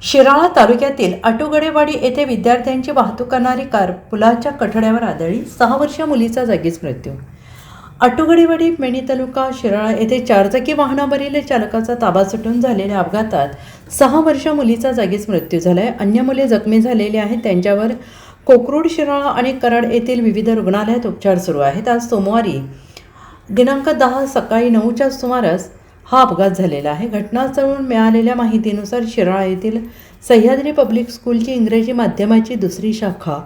शिराळा तालुक्यातील आटुगडेवाडी येथे विद्यार्थ्यांची वाहतूक करणारी कार पुलाच्या कठड्यावर आदळली. 6 वर्षीय मुलीचा जागीच मृत्यू. आटुगडेवाडी मेणी तालुका शिराळा येथे चारचाकी वाहनावरील चालकाचा ताबा सुटून झालेल्या अपघातात 6 वर्षीय मुलीचा जागीच मृत्यू झाला आहे. अन्य मुले जखमी झालेली आहेत. त्यांच्यावर कोकरूड, शिराळा आणि कराड येथील विविध रुग्णालयात उपचार सुरू आहेत. आज सोमवारी दिनांक 10 सकाळी 9च्या सुमारास हा अपघात झालेला आहे. घटनास्थळावरून मिळालेल्या माहितीनुसार शिराळा येथील सह्याद्री पब्लिक स्कूलची इंग्रजी माध्यमाची दुसरी शाखा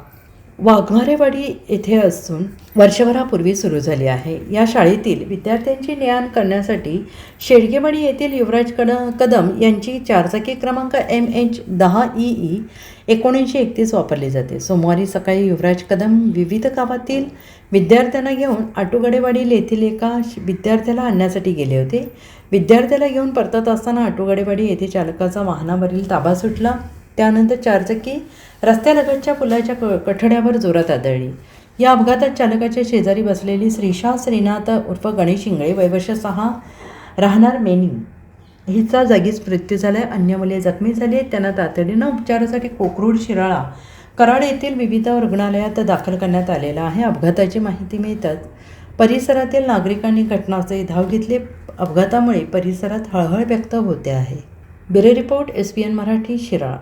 वाघमारेवाडी येथे असून वर्षभरापूर्वी सुरू झाली आहे. या शाळेतील विद्यार्थ्यांची ने-आण करण्यासाठी शेडगेवाडी येथील युवराज कदम यांची चारचाकी क्रमांक MH10EE 1931 वापरली जाते. सोमवारी सकाळी युवराज कदम विविध गावातील विद्यार्थ्यांना घेऊन आटुगडेवाडी येथील एका विद्यार्थ्याला आणण्यासाठी गेले होते. विद्यार्थ्याला घेऊन परतत असताना आटुगडेवाडी येथे चालकाचा वाहनावरील ताबा सुटला. त्यानंतर चारचाकी रस्त्यालगतच्या पुलाच्या कठड्यावर जोरात आदळली. या अपघातात चालकाच्या शेजारी बसलेली श्रीशा श्रीनाथ उर्फ गणेश इंगळे वय वर्ष 6 राहणार मेणी हिचा जागीच मृत्यू झाला आहे. अन्य मुले जखमी झाली आहेत. त्यांना तातडीनं उपचारासाठी कोकरूड, शिराळा, कराड येथील विविध रुग्णालयात दाखल करण्यात आलेला आहे. अपघाताची माहिती मिळताच परिसरातील नागरिकांनी घटनास्थळी धाव घेतली. अपघातामुळे परिसरात हळहळ व्यक्त होते आहे. Bureau report SBN Marathi, Shirala.